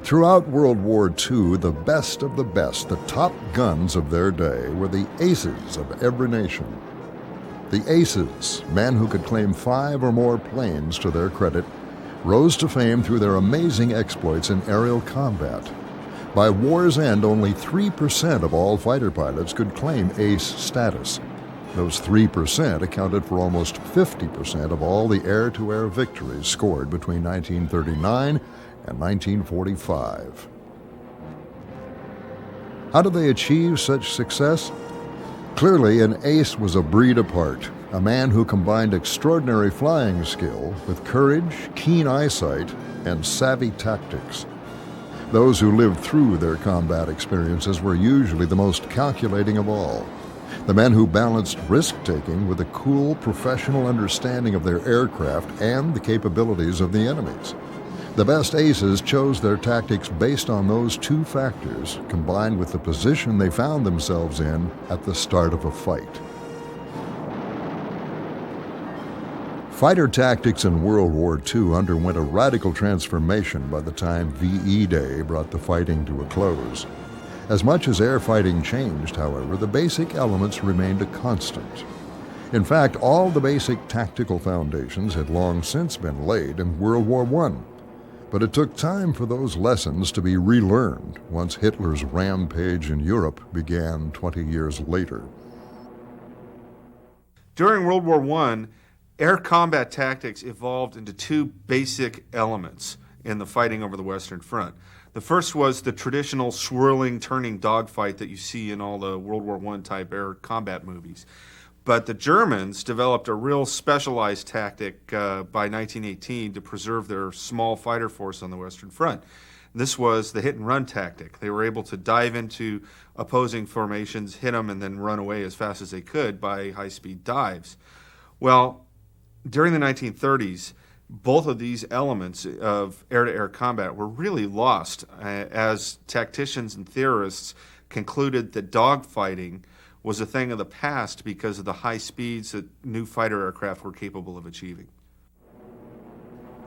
Throughout World War II, the best of the best, the top guns of their day, were the aces of every nation. The aces, men who could claim 5 or more planes to their credit, rose to fame through their amazing exploits in aerial combat. By war's end, only 3% of all fighter pilots could claim ace status. Those 3% accounted for almost 50% of all the air-to-air victories scored between 1939 and 1945. How did they achieve such success? Clearly, an ace was a breed apart, a man who combined extraordinary flying skill with courage, keen eyesight, and savvy tactics. Those who lived through their combat experiences were usually the most calculating of all. The men who balanced risk-taking with a cool, professional understanding of their aircraft and the capabilities of the enemies. The best aces chose their tactics based on those two factors, combined with the position they found themselves in at the start of a fight. Fighter tactics in World War II underwent a radical transformation by the time VE Day brought the fighting to a close. As much as air fighting changed, however, the basic elements remained a constant. In fact, all the basic tactical foundations had long since been laid in World War I. But it took time for those lessons to be relearned once Hitler's rampage in Europe began 20 years later. During World War I, air combat tactics evolved into two basic elements in the fighting over the Western Front. The first was the traditional swirling, turning dogfight that you see in all the World War I type air combat movies. But the Germans developed a real specialized tactic by 1918 to preserve their small fighter force on the Western Front. This was the hit-and-run tactic. They were able to dive into opposing formations, hit them, and then run away as fast as they could by high-speed dives. Well, during the 1930s, both of these elements of air-to-air combat were really lost as tacticians and theorists concluded that dogfighting was a thing of the past because of the high speeds that new fighter aircraft were capable of achieving.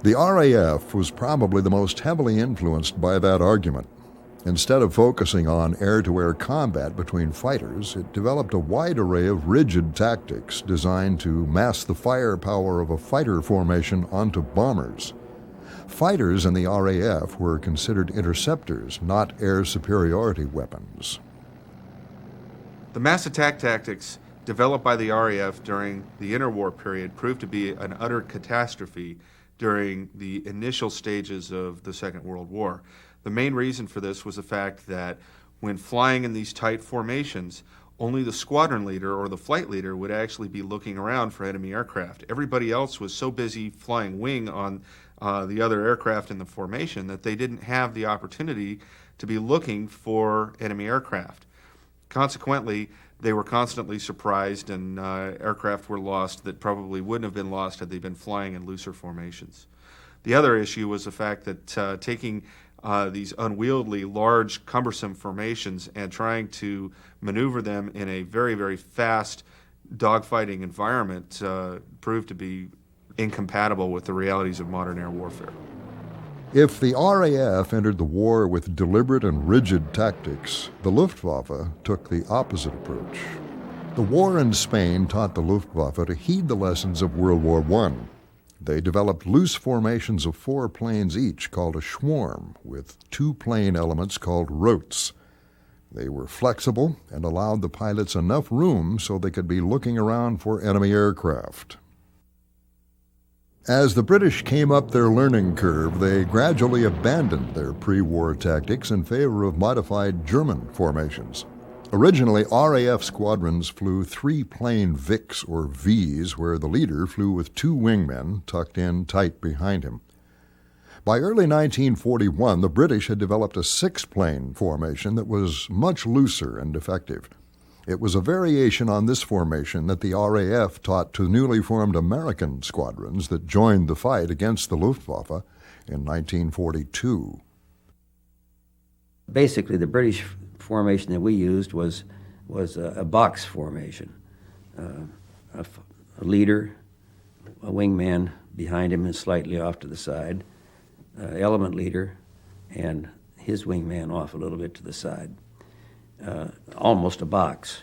The RAF was probably the most heavily influenced by that argument. Instead of focusing on air-to-air combat between fighters, it developed a wide array of rigid tactics designed to mass the firepower of a fighter formation onto bombers. Fighters in the RAF were considered interceptors, not air superiority weapons. The mass attack tactics developed by the RAF during the interwar period proved to be an utter catastrophe during the initial stages of the Second World War. The main reason for this was the fact that when flying in these tight formations, only the squadron leader or the flight leader would actually be looking around for enemy aircraft. Everybody else was so busy flying wing on the other aircraft in the formation that they didn't have the opportunity to be looking for enemy aircraft. Consequently, they were constantly surprised and aircraft were lost that probably wouldn't have been lost had they been flying in looser formations. The other issue was the fact that taking these unwieldy, large, cumbersome formations and trying to maneuver them in a very, very fast dogfighting environment proved to be incompatible with the realities of modern air warfare. If the RAF entered the war with deliberate and rigid tactics, the Luftwaffe took the opposite approach. The war in Spain taught the Luftwaffe to heed the lessons of World War I. They developed loose formations of 4 planes each called a swarm, with 2 plane elements called routes. They were flexible and allowed the pilots enough room so they could be looking around for enemy aircraft. As the British came up their learning curve, they gradually abandoned their pre-war tactics in favor of modified German formations. Originally, RAF squadrons flew 3-plane VICs or Vs, where the leader flew with 2 wingmen tucked in tight behind him. By early 1941, the British had developed a 6-plane formation that was much looser and effective. It was a variation on this formation that the RAF taught to newly formed American squadrons that joined the fight against the Luftwaffe in 1942. Basically, the British formation that we used was a box formation. A leader, a wingman behind him and slightly off to the side, element leader, and his wingman off a little bit to the side, almost a box.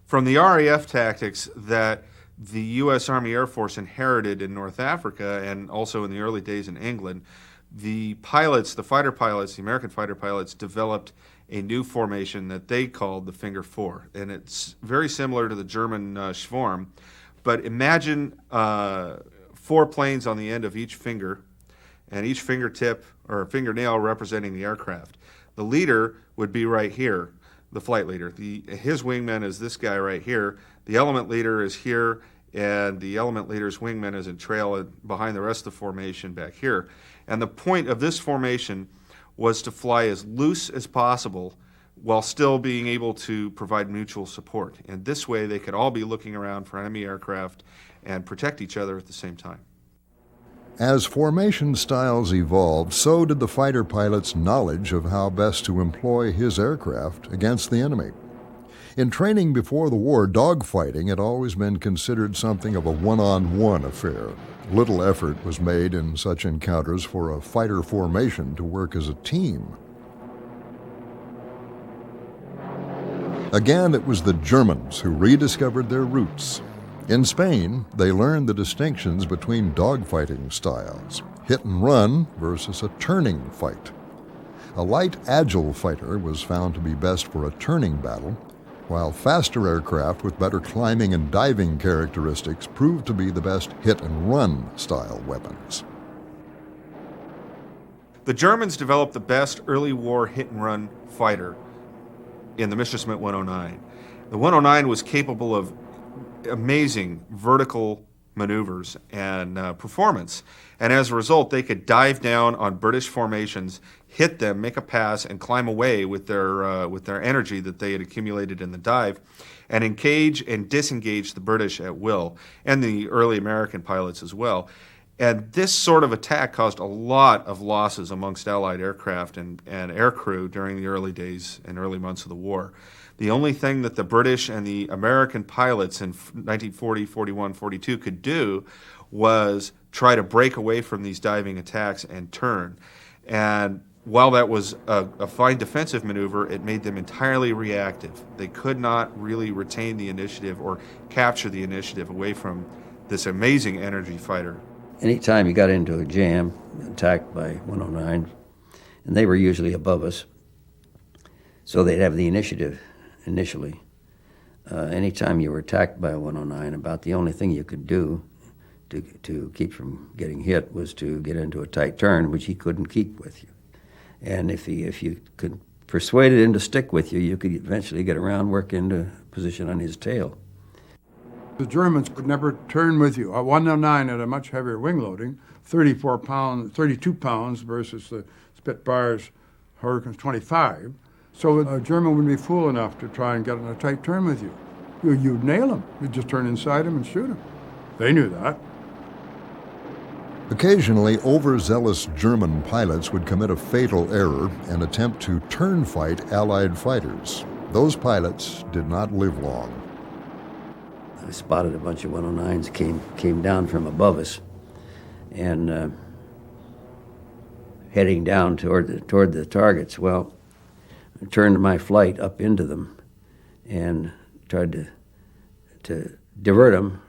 From the RAF tactics that the U.S. Army Air Force inherited in North Africa and also in the early days in England, the pilots, the fighter pilots, the American fighter pilots, developed a new formation that they called the Finger Four. And it's very similar to the German Schwarm. But imagine 4 planes on the end of each finger, and each fingertip or fingernail representing the aircraft. The leader would be right here, the flight leader. His wingman is this guy right here. The element leader is here, and the element leader's wingman is in trail behind the rest of the formation back here. And the point of this formation was to fly as loose as possible while still being able to provide mutual support. And this way they could all be looking around for enemy aircraft and protect each other at the same time. As formation styles evolved, so did the fighter pilot's knowledge of how best to employ his aircraft against the enemy. In training before the war, dogfighting had always been considered something of a one-on-one affair. Little effort was made in such encounters for a fighter formation to work as a team. Again, it was the Germans who rediscovered their roots. In Spain, they learned the distinctions between dogfighting styles, hit and run versus a turning fight. A light, agile fighter was found to be best for a turning battle, while faster aircraft with better climbing and diving characteristics proved to be the best hit-and-run style weapons. The Germans developed the best early war hit-and-run fighter in the Messerschmitt 109. The 109 was capable of amazing vertical maneuvers and performance. And as a result, they could dive down on British formations, hit them, make a pass, and climb away with their energy that they had accumulated in the dive, and engage and disengage the British at will, and the early American pilots as well. And this sort of attack caused a lot of losses amongst Allied aircraft and aircrew during the early days and early months of the war. The only thing that the British and the American pilots in 1940, 41, 42 could do was try to break away from these diving attacks and turn. And while that was a fine defensive maneuver, it made them entirely reactive. They could not really retain the initiative or capture the initiative away from this amazing energy fighter. Anytime you got into a jam, attacked by 109, and they were usually above us, so they'd have the initiative initially. Anytime you were attacked by a 109, about the only thing you could do to keep from getting hit was to get into a tight turn, which he couldn't keep with you. And if you could persuade him to stick with you, you could eventually get around, work into position on his tail. The Germans could never turn with you. A 109 had a much heavier wing loading, 32 pounds versus the Spitfire's Hurricane's 25. So a German wouldn't be fool enough to try and get in a tight turn with you. You'd nail him. You'd just turn inside him and shoot him. They knew that. Occasionally, overzealous German pilots would commit a fatal error and attempt to turn fight Allied fighters. Those pilots did not live long. I spotted a bunch of 109s came down from above us, and heading down toward the targets. Well, I turned my flight up into them and tried to divert them,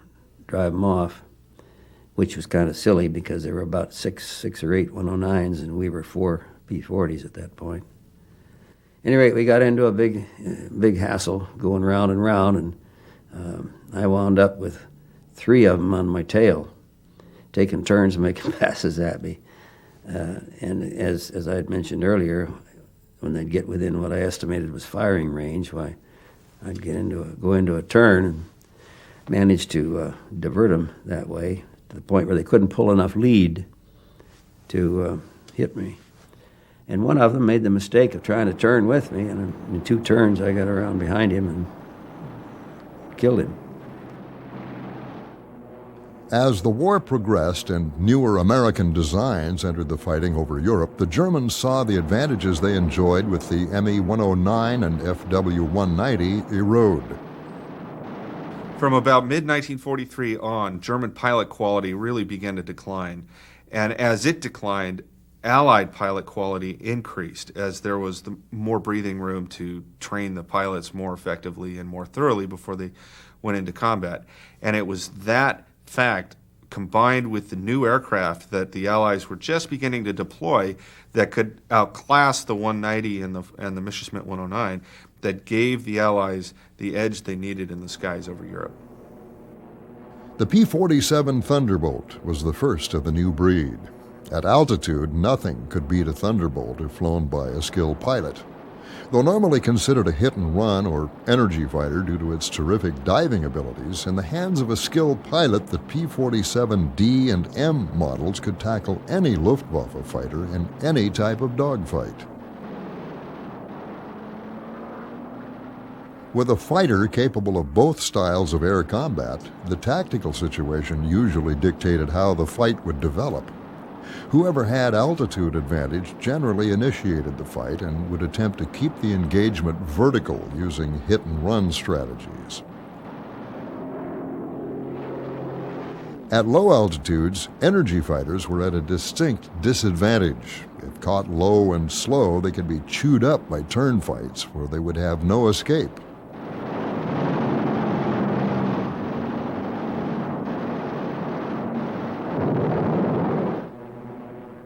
drive them off, which was kind of silly because there were about six or eight 109s and we were 4 P-40s at that point. Anyway, we got into a big hassle going round and round, and I wound up with 3 of them on my tail, taking turns making passes at me. And as I had mentioned earlier, when they'd get within what I estimated was firing range, why I'd go into a turn and manage to divert them that way to the point where they couldn't pull enough lead to hit me. And one of them made the mistake of trying to turn with me, and in 2 turns I got around behind him and killed him. As the war progressed and newer American designs entered the fighting over Europe, the Germans saw the advantages they enjoyed with the Me-109 and FW-190 erode. From about mid-1943 on, German pilot quality really began to decline. And as it declined, Allied pilot quality increased as there was more breathing room to train the pilots more effectively and more thoroughly before they went into combat. And it was that fact, combined with the new aircraft that the Allies were just beginning to deploy, that could outclass the 190 and the Messerschmitt 109, that gave the Allies the edge they needed in the skies over Europe. The P-47 Thunderbolt was the first of the new breed. At altitude, nothing could beat a Thunderbolt if flown by a skilled pilot. Though normally considered a hit-and-run or energy fighter due to its terrific diving abilities, in the hands of a skilled pilot, the P-47D and M models could tackle any Luftwaffe fighter in any type of dogfight. With a fighter capable of both styles of air combat, the tactical situation usually dictated how the fight would develop. Whoever had altitude advantage generally initiated the fight and would attempt to keep the engagement vertical using hit-and-run strategies. At low altitudes, energy fighters were at a distinct disadvantage. If caught low and slow, they could be chewed up by turn fights where they would have no escape.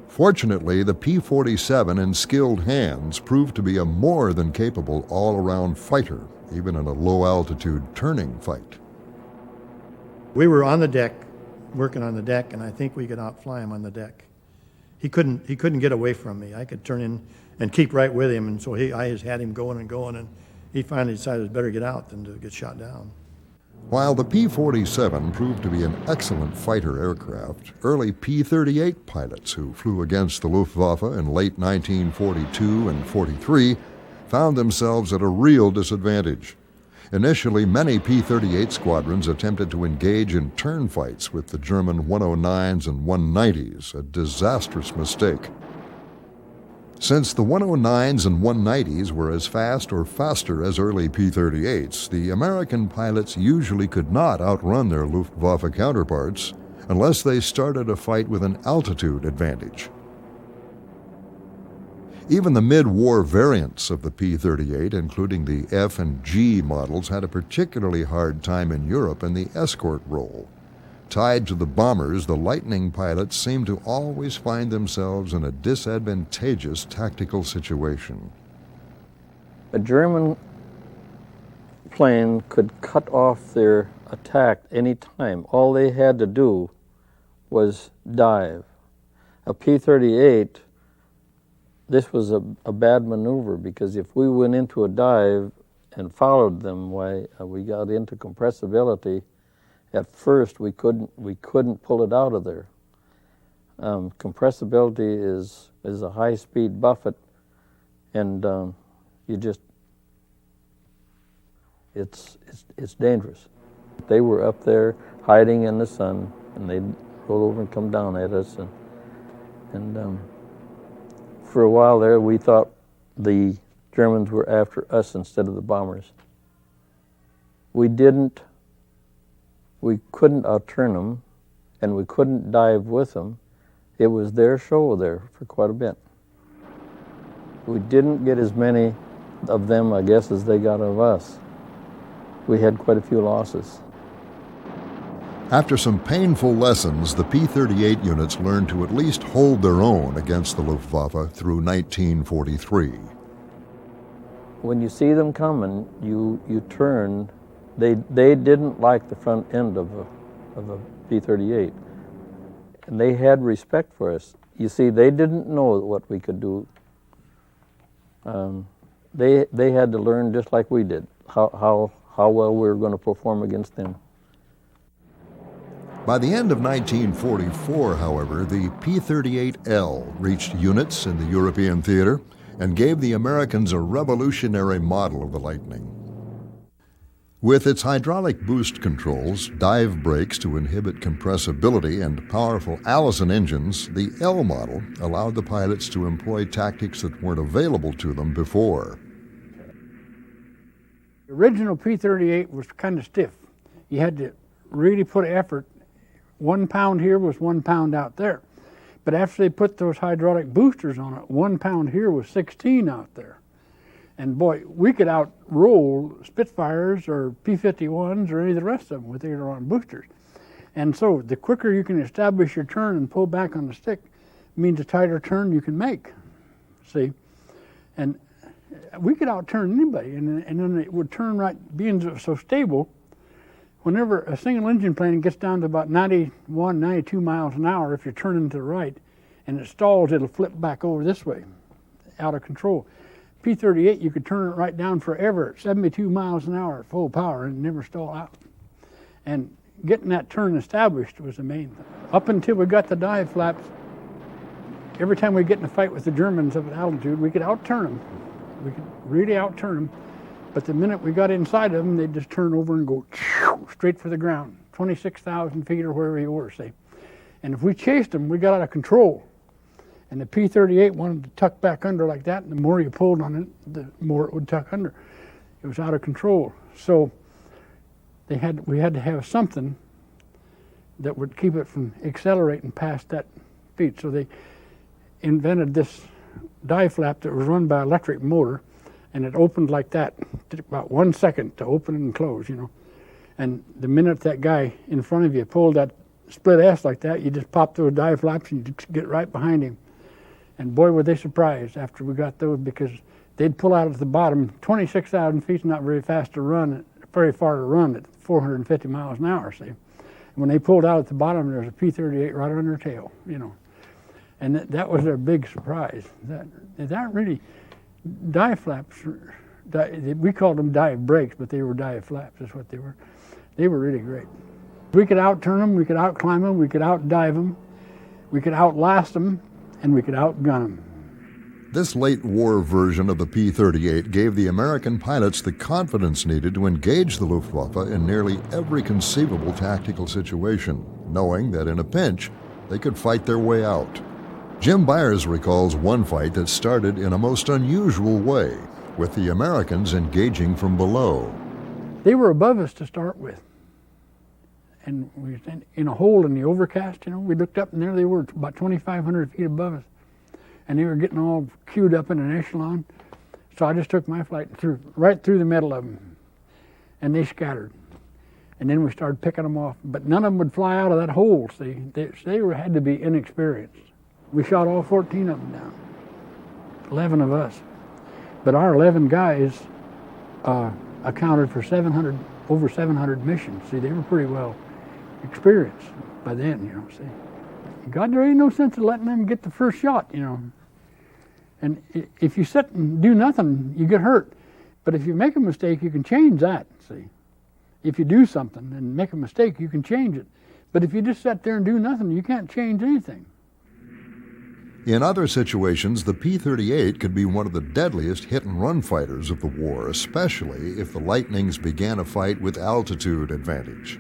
Fortunately, the P-47 in skilled hands proved to be a more than capable all-around fighter, even in a low-altitude turning fight. We were on the deck, working on the deck, and I think we could outfly him on the deck. He couldn't get away from me. I could turn in and keep right with him, and so I just had him going and going, and he finally decided it was better get out than to get shot down. While the P-47 proved to be an excellent fighter aircraft, early P-38 pilots who flew against the Luftwaffe in late 1942 and 43 found themselves at a real disadvantage. Initially, many P-38 squadrons attempted to engage in turn fights with the German 109s and 190s, a disastrous mistake. Since the 109s and 190s were as fast or faster as early P-38s, the American pilots usually could not outrun their Luftwaffe counterparts unless they started a fight with an altitude advantage. Even the mid-war variants of the P-38, including the F and G models, had a particularly hard time in Europe in the escort role. Tied to the bombers, the Lightning pilots seemed to always find themselves in a disadvantageous tactical situation. A German plane could cut off their attack any time. All they had to do was dive. A P-38, this was a bad maneuver, because if we went into a dive and followed them, we got into compressibility. At first, we couldn't pull it out of there. Compressibility is a high-speed buffet, and it's dangerous. They were up there hiding in the sun, and they'd roll over and come down at us, and for a while there, we thought the Germans were after us instead of the bombers. We couldn't outturn them, and we couldn't dive with them. It was their show there for quite a bit. We didn't get as many of them, I guess, as they got of us. We had quite a few losses. After some painful lessons, the P-38 units learned to at least hold their own against the Luftwaffe through 1943. When you see them coming, you turn. They didn't like the front end of a P-38, and they had respect for us. You see, they didn't know what we could do. They had to learn just like we did how well we were going to perform against them. By the end of 1944, however, the P-38L reached units in the European theater and gave the Americans a revolutionary model of the Lightning. With its hydraulic boost controls, dive brakes to inhibit compressibility, and powerful Allison engines, the L model allowed the pilots to employ tactics that weren't available to them before. The original P-38 was kind of stiff. You had to really put effort. 1 pound here was 1 pound out there. But after they put those hydraulic boosters on it, 1 pound here was 16 out there. And boy, we could outroll Spitfires or P-51s or any of the rest of them with aileron boosters. And so the quicker you can establish your turn and pull back on the stick means a tighter turn you can make, see? And we could outturn anybody, and then it would turn right, being so stable, whenever a single engine plane gets down to about 91, 92 miles an hour, if you're turning to the right, and it stalls, it'll flip back over this way, out of control. P-38, you could turn it right down forever at 72 miles an hour at full power and never stall out. And getting that turn established was the main thing. Up until we got the dive flaps, every time we get in a fight with the Germans at altitude, we could outturn them. We could really outturn them. But the minute we got inside of them, they'd just turn over and go straight for the ground, 26,000 feet or wherever you were, see. And if we chased them, we got out of control. And the P-38 wanted to tuck back under like that, and the more you pulled on it, the more it would tuck under. It was out of control. So we had to have something that would keep it from accelerating past that speed. So they invented this dive flap that was run by an electric motor, and it opened like that. It took about 1 second to open and close, you know. And the minute that guy in front of you pulled that split S like that, you just pop those dive flaps and you just get right behind him. And boy, were they surprised after we got those, because they'd pull out at the bottom. 26,000 feet's not very fast to run, very far to run at 450 miles an hour, see. And when they pulled out at the bottom, there was a P-38 right on their tail, you know. And that was their big surprise. That really, dive flaps, we called them dive brakes, but they were dive flaps, is what they were. They were really great. We could outturn them, we could outclimb them, we could outdive them, we could outlast them, and we could outgun them. This late war version of the P-38 gave the American pilots the confidence needed to engage the Luftwaffe in nearly every conceivable tactical situation, knowing that in a pinch, they could fight their way out. Jim Byers recalls one fight that started in a most unusual way, with the Americans engaging from below. They were above us to start with. And we were in a hole in the overcast, you know. We looked up and there they were, about 2,500 feet above us. And they were getting all queued up in an echelon. So I just took my flight right through the middle of them. And they scattered. And then we started picking them off. But none of them would fly out of that hole, see. They had to be inexperienced. We shot all 14 of them down, 11 of us. But our 11 guys accounted for over 700 missions. See, they were pretty well experienced by then, you know, see. God, there ain't no sense of letting them get the first shot, you know. And if you sit and do nothing, you get hurt. But if you make a mistake, you can change that, see. If you do something and make a mistake, you can change it. But if you just sit there and do nothing, you can't change anything. In other situations, the P-38 could be one of the deadliest hit-and-run fighters of the war, especially if the Lightnings began a fight with altitude advantage.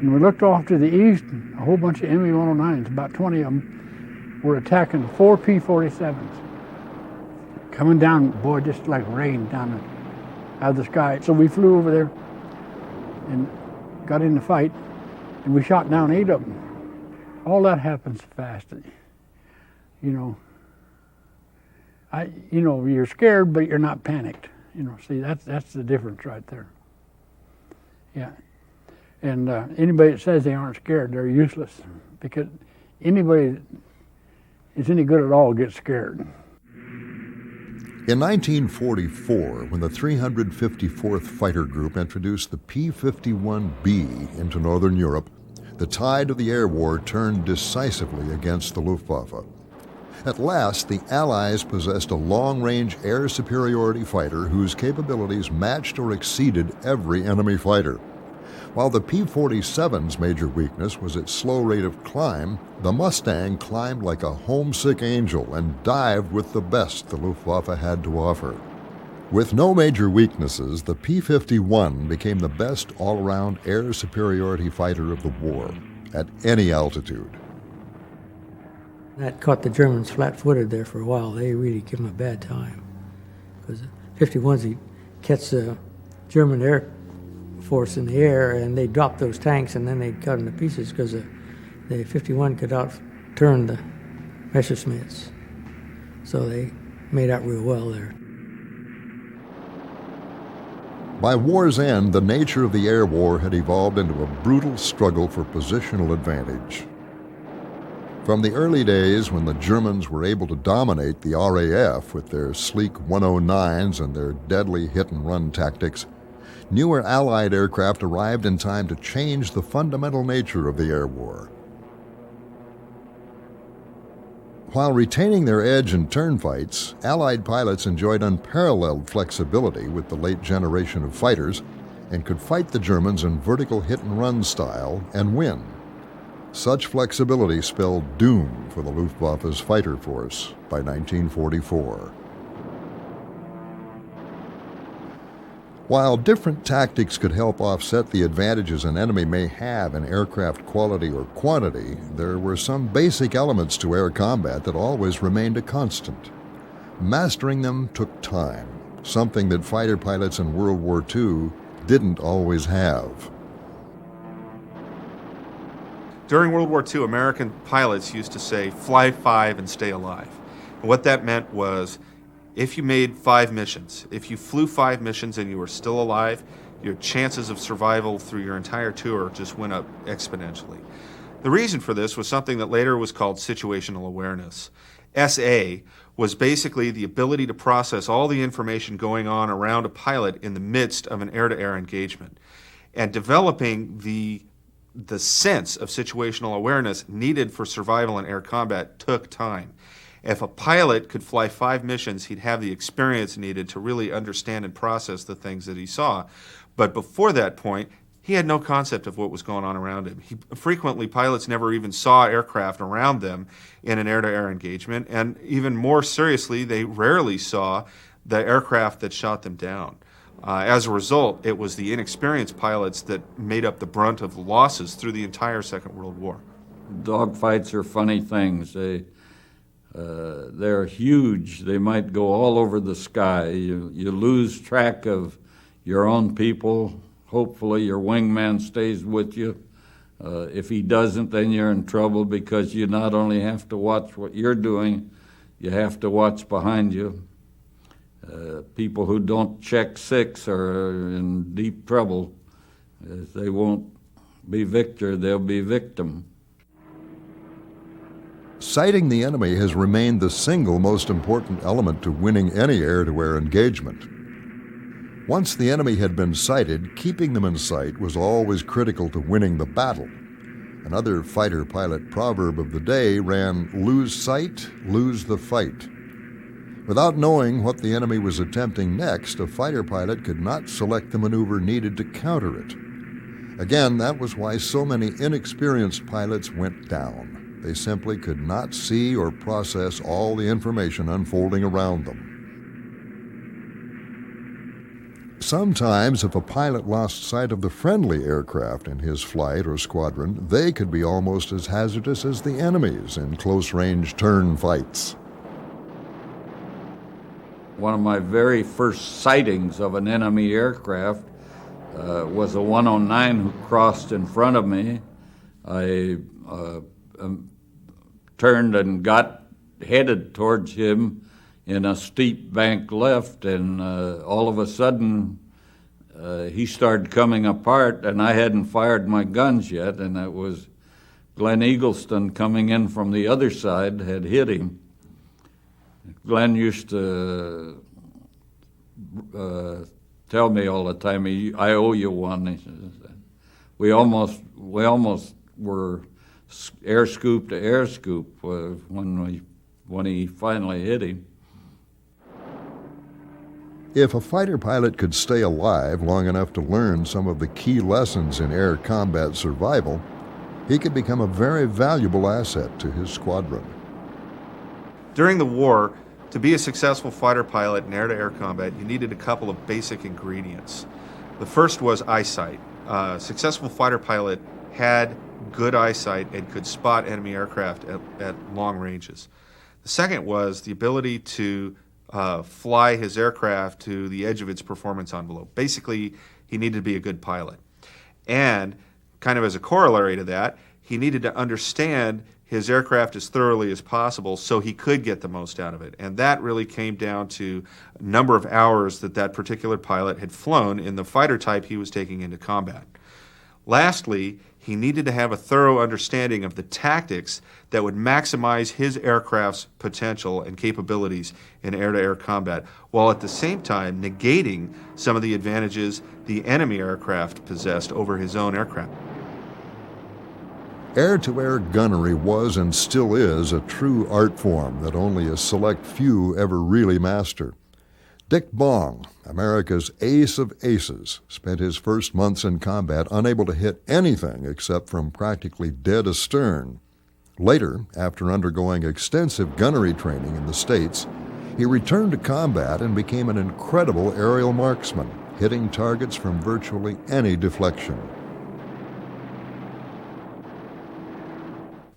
And we looked off to the east, a whole bunch of ME-109s, about 20 of them, were attacking 4 P-47s. Coming down, boy, just like rain down out of the sky. So we flew over there and got in the fight, and we shot down 8 of them. All that happens fast, you know. You're scared, but you're not panicked. You know, see, that's the difference right there. Yeah, and anybody that says they aren't scared, they're useless, because anybody that is any good at all gets scared. In 1944, when the 354th Fighter Group introduced the P-51B into Northern Europe, the tide of the air war turned decisively against the Luftwaffe. At last, the Allies possessed a long-range air superiority fighter whose capabilities matched or exceeded every enemy fighter. While the P-47's major weakness was its slow rate of climb, the Mustang climbed like a homesick angel and dived with the best the Luftwaffe had to offer. With no major weaknesses, the P-51 became the best all-around air superiority fighter of the war, at any altitude. That caught the Germans flat-footed there for a while. They really give them a bad time. Because the 51s, he'd catch the German Air Force in the air, and they'd drop those tanks, and then they'd cut them to pieces because the the 51 could outturn the Messerschmitts. So they made out real well there. By war's end, the nature of the air war had evolved into a brutal struggle for positional advantage. From the early days when the Germans were able to dominate the RAF with their sleek 109s and their deadly hit-and-run tactics, newer Allied aircraft arrived in time to change the fundamental nature of the air war. While retaining their edge in turn fights, Allied pilots enjoyed unparalleled flexibility with the late generation of fighters and could fight the Germans in vertical hit-and-run style and win. Such flexibility spelled doom for the Luftwaffe's fighter force by 1944. While different tactics could help offset the advantages an enemy may have in aircraft quality or quantity, there were some basic elements to air combat that always remained a constant. Mastering them took time, something that fighter pilots in World War II didn't always have. During World War II, American pilots used to say, "Fly 5 and stay alive." And what that meant was, if you made 5 missions, if you flew 5 missions and you were still alive, your chances of survival through your entire tour just went up exponentially. The reason for this was something that later was called situational awareness. SA was basically the ability to process all the information going on around a pilot in the midst of an air-to-air engagement. And developing the sense of situational awareness needed for survival in air combat took time. If a pilot could fly 5 missions, he'd have the experience needed to really understand and process the things that he saw. But before that point, he had no concept of what was going on around him. Frequently, pilots never even saw aircraft around them in an air-to-air engagement, and even more seriously, they rarely saw the aircraft that shot them down. As a result, it was the inexperienced pilots that made up the brunt of the losses through the entire Second World War. Dogfights are funny things. They're huge. They might go all over the sky. You lose track of your own people. Hopefully your wingman stays with you. If he doesn't, then you're in trouble because you not only have to watch what you're doing, you have to watch behind you. People who don't check 6 are in deep trouble. If they won't be victor, they'll be victim. Sighting the enemy has remained the single most important element to winning any air-to-air engagement. Once the enemy had been sighted, keeping them in sight was always critical to winning the battle. Another fighter pilot proverb of the day ran, "Lose sight, lose the fight." Without knowing what the enemy was attempting next, a fighter pilot could not select the maneuver needed to counter it. Again, that was why so many inexperienced pilots went down. They simply could not see or process all the information unfolding around them. Sometimes, if a pilot lost sight of the friendly aircraft in his flight or squadron, they could be almost as hazardous as the enemies in close-range turn fights. One of my very first sightings of an enemy aircraft was a 109 who crossed in front of me. I turned and got headed towards him in a steep bank left, and all of a sudden he started coming apart, and I hadn't fired my guns yet, and it was Glenn Eagleston coming in from the other side had hit him. Glenn used to tell me all the time, "I owe you one." He says, we almost were air scoop to air scoop when he finally hit him. If a fighter pilot could stay alive long enough to learn some of the key lessons in air combat survival, he could become a very valuable asset to his squadron. During the war, to be a successful fighter pilot in air-to-air combat, you needed a couple of basic ingredients. The first was eyesight. A successful fighter pilot had good eyesight and could spot enemy aircraft at long ranges. The second was the ability to fly his aircraft to the edge of its performance envelope. Basically, he needed to be a good pilot. And kind of as a corollary to that, he needed to understand his aircraft as thoroughly as possible so he could get the most out of it. And that really came down to a number of hours that that particular pilot had flown in the fighter type he was taking into combat. Lastly, he needed to have a thorough understanding of the tactics that would maximize his aircraft's potential and capabilities in air-to-air combat, while at the same time negating some of the advantages the enemy aircraft possessed over his own aircraft. Air-to-air gunnery was and still is a true art form that only a select few ever really master. Dick Bong, America's ace of aces, spent his first months in combat unable to hit anything except from practically dead astern. Later, after undergoing extensive gunnery training in the States, he returned to combat and became an incredible aerial marksman, hitting targets from virtually any deflection.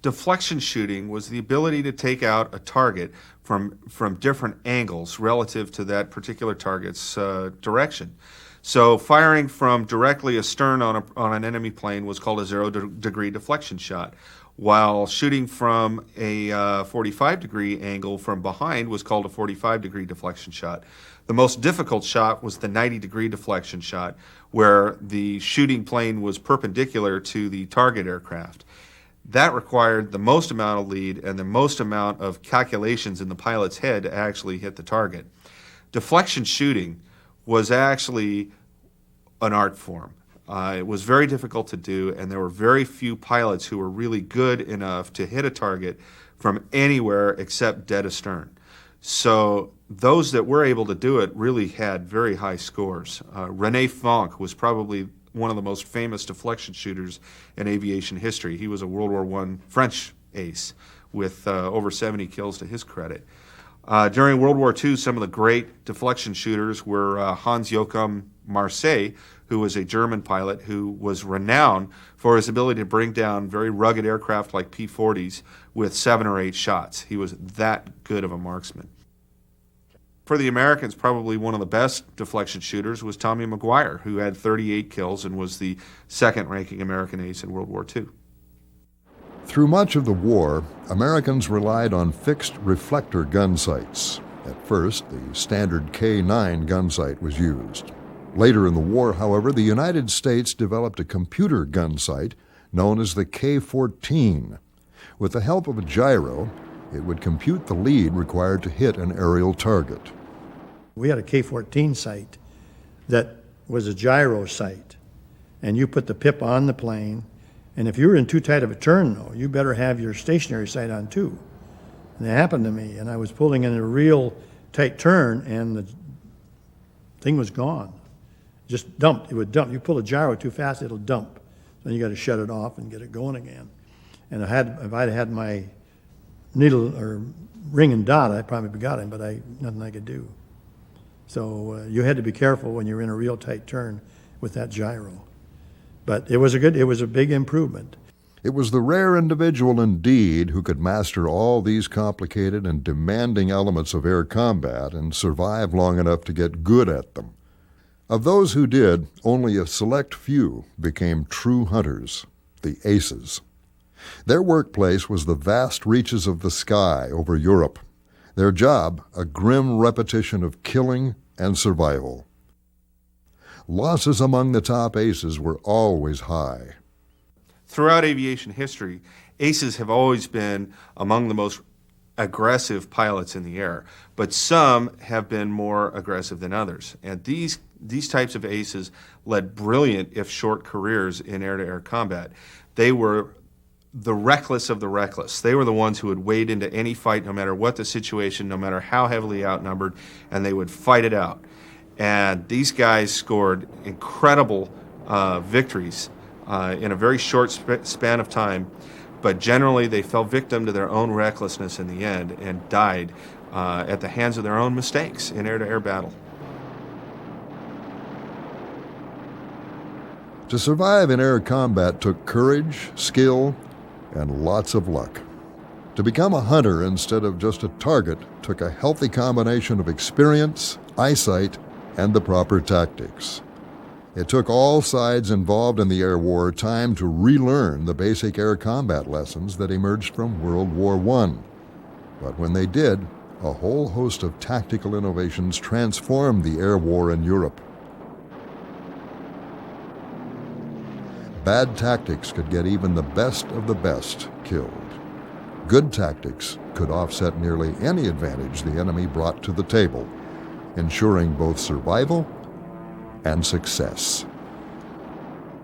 Deflection shooting was the ability to take out a target from different angles relative to that particular target's direction. So firing from directly astern on an enemy plane was called a zero-degree deflection shot, while shooting from a 45-degree angle from behind was called a 45-degree deflection shot. The most difficult shot was the 90-degree deflection shot, where the shooting plane was perpendicular to the target aircraft. That required the most amount of lead and the most amount of calculations in the pilot's head to actually hit the target. Deflection shooting was actually an art form. It was very difficult to do, and there were very few pilots who were really good enough to hit a target from anywhere except dead astern. So those that were able to do it really had very high scores. René Fonck was probably one of the most famous deflection shooters in aviation history. He was a World War I French ace with over 70 kills to his credit. During World War II, some of the great deflection shooters were Hans-Joachim Marseille, who was a German pilot who was renowned for his ability to bring down very rugged aircraft like P-40s with 7 or 8 shots. He was that good of a marksman. For the Americans, probably one of the best deflection shooters was Tommy McGuire, who had 38 kills and was the second-ranking American ace in World War II. Through much of the war, Americans relied on fixed reflector gun sights. At first, the standard K9 gun sight was used. Later in the war, however, the United States developed a computer gun sight known as the K-14. With the help of a gyro, it would compute the lead required to hit an aerial target. We had a K-14 sight that was a gyro sight, and you put the pip on the plane, and if you were in too tight of a turn, though, you better have your stationary sight on too. And that happened to me, and I was pulling in a real tight turn, and the thing was gone. Just dumped. It would dump. You pull a gyro too fast, it'll dump. Then you got to shut it off and get it going again. And if I'd had my needle or ring and dot, I probably got him, but nothing I could do. So you had to be careful when you were in a real tight turn with that gyro. But it was a big improvement. It was the rare individual indeed who could master all these complicated and demanding elements of air combat and survive long enough to get good at them. Of those who did, only a select few became true hunters, the aces. Their workplace was the vast reaches of the sky over Europe. Their job, a grim repetition of killing and survival. Losses among the top aces were always high. Throughout aviation history, aces have always been among the most aggressive pilots in the air, but some have been more aggressive than others. And these types of aces led brilliant, if short, careers in air-to-air combat. They were the reckless of the reckless. They were the ones who would wade into any fight, no matter what the situation, no matter how heavily outnumbered, and they would fight it out. And these guys scored incredible victories in a very short span of time, but generally they fell victim to their own recklessness in the end and died at the hands of their own mistakes in air-to-air battle. To survive in air combat took courage, skill, and lots of luck. To become a hunter instead of just a target took a healthy combination of experience, eyesight, and the proper tactics. It took all sides involved in the air war time to relearn the basic air combat lessons that emerged from World War I. But when they did, a whole host of tactical innovations transformed the air war in Europe. Bad tactics could get even the best of the best killed. Good tactics could offset nearly any advantage the enemy brought to the table, ensuring both survival and success.